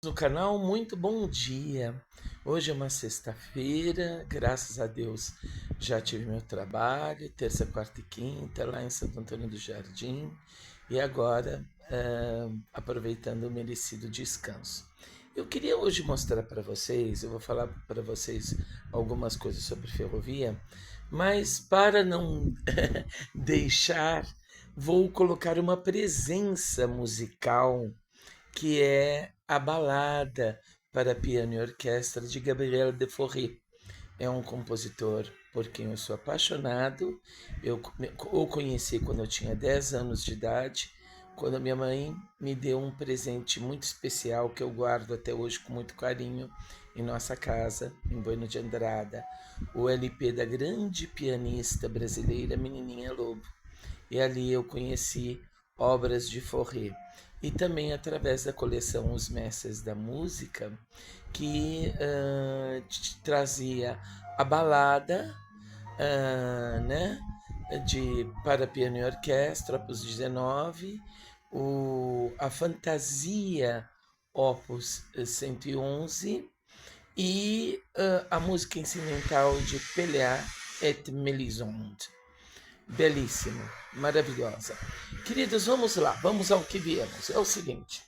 No canal, muito bom dia. Hoje é uma sexta-feira, graças a Deus já tive meu trabalho, terça, quarta e quinta, lá em Santo Antônio do Jardim, e agora aproveitando o merecido descanso. Eu queria hoje mostrar para vocês, eu vou falar para vocês algumas coisas sobre ferrovia, mas para não deixar, vou colocar uma presença musical que é a balada para piano e orquestra de Gabriel de Fauré. É um compositor por quem eu sou apaixonado. Eu o conheci quando eu tinha 10 anos de idade, quando a minha mãe me deu um presente muito especial que eu guardo até hoje com muito carinho em nossa casa, em Bueno de Andrada, o LP da grande pianista brasileira Menininha Lobo. E ali eu conheci obras de Fauré. E também através da coleção Os Mestres da Música, que trazia a balada, né, para piano e orquestra, opus 19, a fantasia, opus 111, e a música incidental de Pelléa et Mélisande. Belíssima, maravilhosa. Queridos, vamos lá, vamos ao que viemos. É o seguinte,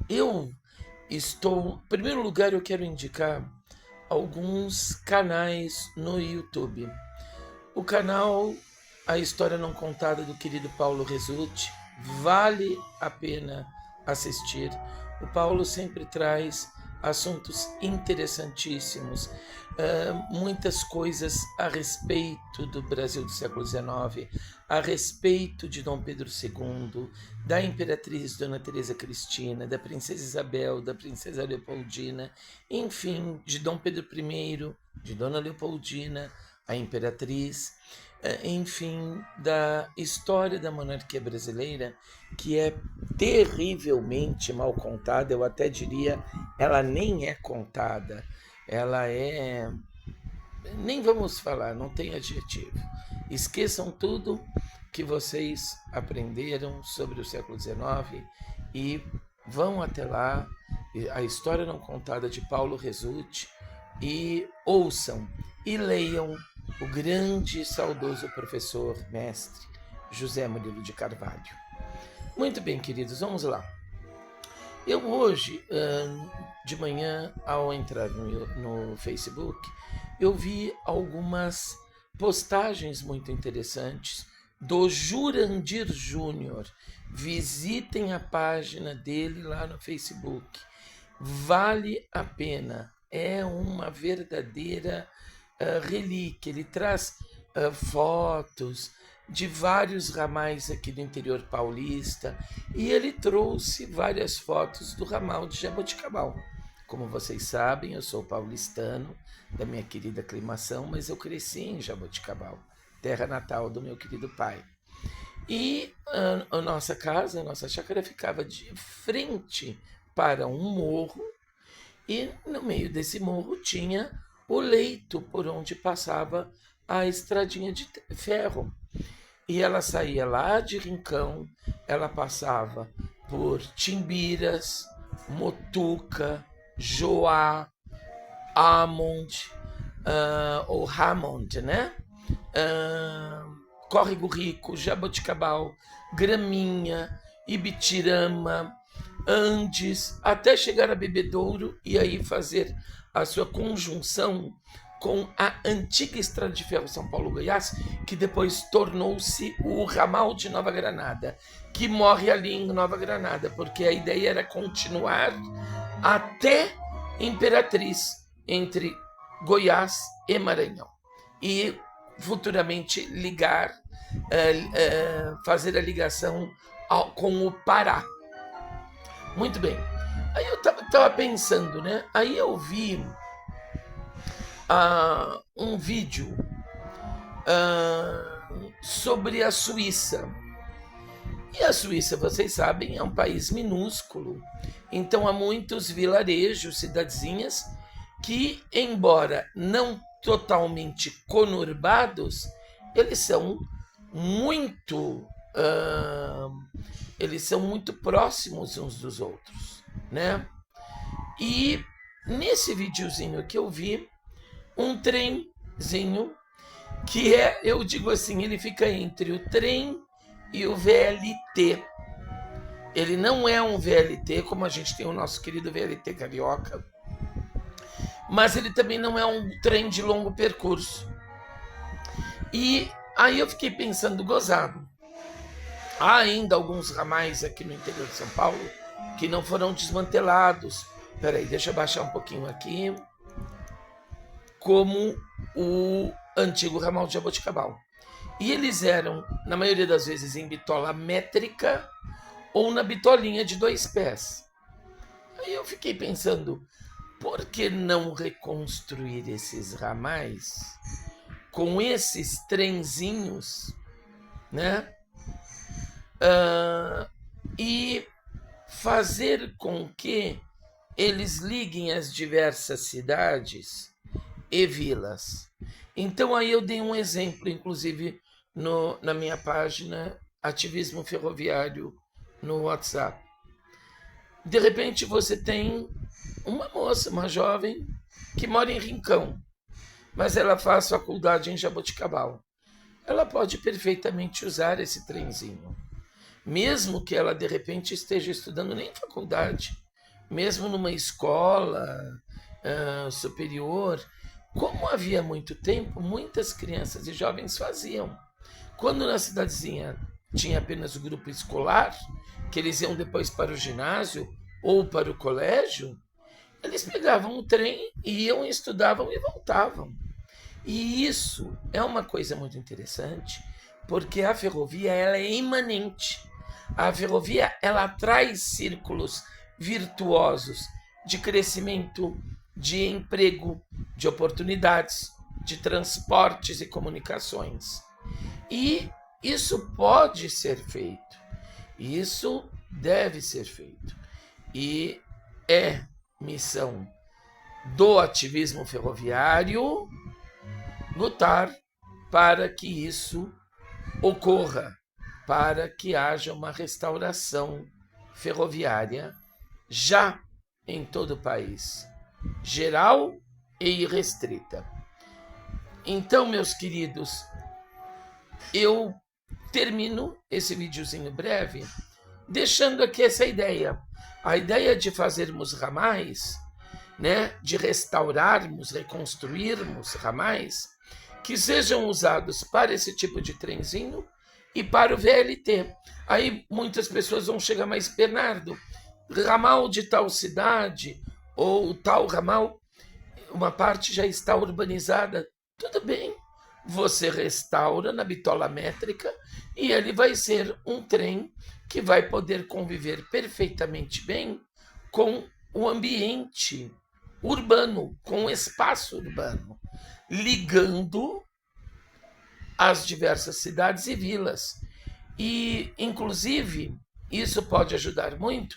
eu estou. Em primeiro lugar, eu quero indicar alguns canais no YouTube. O canal A História Não Contada do querido Paulo Resulti vale a pena assistir. O Paulo sempre traz assuntos interessantíssimos, muitas coisas a respeito do Brasil do século XIX, a respeito de Dom Pedro II, da Imperatriz Dona Teresa Cristina, da Princesa Isabel, da Princesa Leopoldina, enfim, de Dom Pedro I, de Dona Leopoldina, a Imperatriz, enfim, da história da monarquia brasileira, que é terrivelmente mal contada. Eu até diria, ela nem é contada, ela é. Nem vamos falar, não tem adjetivo. Esqueçam tudo que vocês aprenderam sobre o século XIX e vão até lá, a história não contada de Paulo Resulti, e ouçam e leiam o grande e saudoso professor mestre José Murilo de Carvalho. Muito bem, queridos, vamos lá. Eu hoje, de manhã, ao entrar no Facebook, eu vi algumas postagens muito interessantes do Jurandir Júnior. Visitem a página dele lá no Facebook. Vale a pena. É uma verdadeira relíquia. Ele traz fotos de vários ramais aqui do interior paulista, e ele trouxe várias fotos do ramal de Jaboticabal. Como vocês sabem, eu sou paulistano, da minha querida Aclimação, mas eu cresci em Jaboticabal, terra natal do meu querido pai. E a nossa casa, a nossa chácara ficava de frente para um morro, e no meio desse morro tinha o leito por onde passava a estradinha de ferro. E ela saía lá de Rincão, ela passava por Timbiras, Motuca, Joá, Hammond, ou Hammond, né? Córrego Rico, Jaboticabal, Graminha, Ibitirama, Andes, até chegar a Bebedouro e aí fazer a sua conjunção com a antiga estrada de ferro São Paulo-Goiás, que depois tornou-se o ramal de Nova Granada, que morre ali em Nova Granada, porque a ideia era continuar até Imperatriz, entre Goiás e Maranhão, e futuramente ligar, fazer a ligação com o Pará. Muito bem. Aí eu estava pensando, né? Aí eu vi um vídeo sobre a Suíça. E a Suíça, vocês sabem, é um país minúsculo. Então há muitos vilarejos, cidadezinhas, que, embora não totalmente conurbados, eles são muito eles são muito próximos uns dos outros, né? E nesse videozinho que eu vi, um trenzinho que eu digo assim, ele fica entre o trem e o VLT. Ele não é um VLT, como a gente tem o nosso querido VLT carioca, mas ele também não é um trem de longo percurso. E aí eu fiquei pensando, gozado. Há ainda alguns ramais aqui no interior de São Paulo que não foram desmantelados. Peraí, deixa eu baixar um pouquinho aqui. Como o antigo ramal de Jaboticabal. E eles eram, na maioria das vezes, em bitola métrica ou na bitolinha de 2 pés. Aí eu fiquei pensando, por que não reconstruir esses ramais com esses trenzinhos, né? E fazer com que eles liguem as diversas cidades e vilas. Então aí eu dei um exemplo, inclusive na minha página Ativismo Ferroviário no WhatsApp. De repente você tem uma moça, uma jovem, que mora em Rincão, mas ela faz faculdade em Jaboticabal. Ela pode perfeitamente usar esse trenzinho, mesmo que ela de repente esteja estudando nem faculdade, mesmo numa escola superior. Como havia muito tempo, muitas crianças e jovens faziam. Quando na cidadezinha tinha apenas o grupo escolar, que eles iam depois para o ginásio ou para o colégio, eles pegavam o trem, iam, estudavam e voltavam. E isso é uma coisa muito interessante, porque a ferrovia ela é imanente. A ferrovia ela traz círculos virtuosos de crescimento, de emprego, de oportunidades, de transportes e comunicações. E isso pode ser feito, isso deve ser feito. E é missão do ativismo ferroviário lutar para que isso ocorra, para que haja uma restauração ferroviária já em todo o país, geral e irrestrita. Então, meus queridos, eu termino esse videozinho breve deixando aqui essa ideia. A ideia de fazermos ramais, né, de restaurarmos, reconstruirmos ramais, que sejam usados para esse tipo de trenzinho e para o VLT. Aí muitas pessoas vão chegar, mas Bernardo, ramal de tal cidade ou tal ramal, uma parte já está urbanizada. Tudo bem, você restaura na bitola métrica e ele vai ser um trem que vai poder conviver perfeitamente bem com o ambiente urbano, com o espaço urbano, ligando as diversas cidades e vilas. E, inclusive, isso pode ajudar muito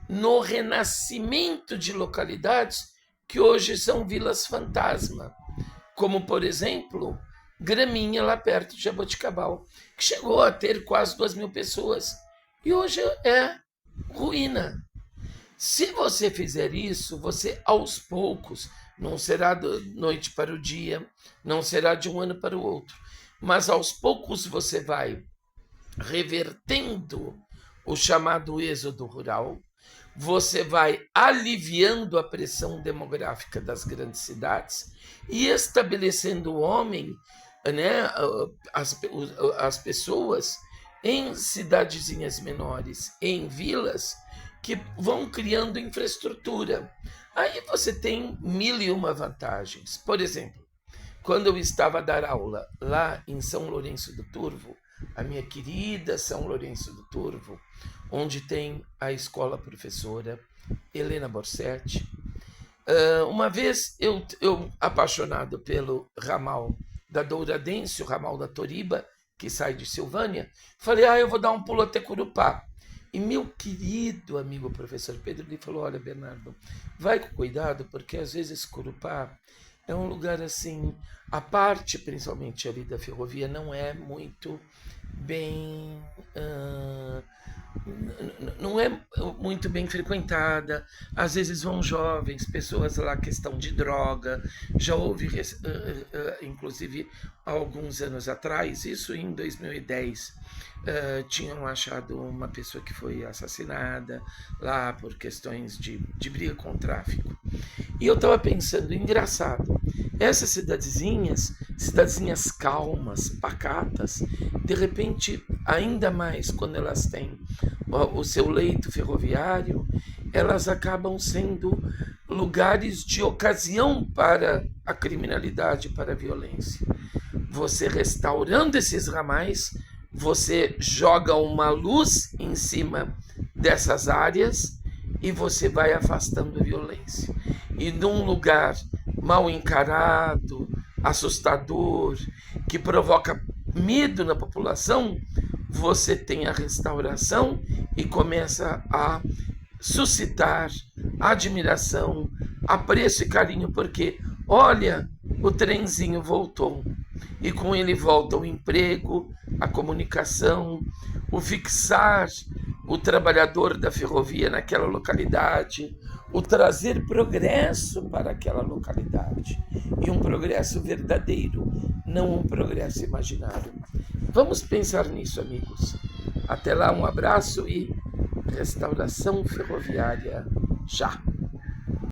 no renascimento de localidades que hoje são vilas fantasma, como, por exemplo, Graminha, lá perto de Jaboticabal, que chegou a ter quase 2.000 pessoas e hoje é ruína. Se você fizer isso, você aos poucos, não será da noite para o dia, não será de um ano para o outro, mas aos poucos você vai revertendo o chamado êxodo rural, você vai aliviando a pressão demográfica das grandes cidades e estabelecendo o homem, né, as pessoas em cidadezinhas menores, em vilas, que vão criando infraestrutura. Aí você tem 1.001 vantagens. Por exemplo, quando eu estava a dar aula lá em São Lourenço do Turvo, a minha querida São Lourenço do Turvo, onde tem a escola professora Helena Borsetti, uma vez eu apaixonado pelo ramal da Douradense, o ramal da Toriba, que sai de Silvânia, falei, eu vou dar um pulo até Curupá. E meu querido amigo professor Pedro lhe falou, olha, Bernardo, vai com cuidado, porque às vezes Curupá é um lugar assim, a parte principalmente ali da ferrovia não é muito bem. Não é muito bem frequentada. Às vezes vão jovens, pessoas lá, questão de droga. Já houve, inclusive, há alguns anos atrás, isso em 2010, tinham achado uma pessoa que foi assassinada lá por questões de briga com o tráfico. E eu estava pensando, engraçado, essas cidadezinhas calmas, pacatas, de repente, ainda mais quando elas têm o seu leito ferroviário, elas acabam sendo lugares de ocasião para a criminalidade, para a violência. Você restaurando esses ramais, você joga uma luz em cima dessas áreas e você vai afastando a violência. E num lugar mal encarado, assustador, que provoca medo na população, você tem a restauração e começa a suscitar admiração, apreço e carinho, porque olha, o trenzinho voltou. E com ele volta o emprego, a comunicação, o fixar o trabalhador da ferrovia naquela localidade, o trazer progresso para aquela localidade. E um progresso verdadeiro, não um progresso imaginário. Vamos pensar nisso, amigos. Até lá, um abraço e restauração ferroviária já.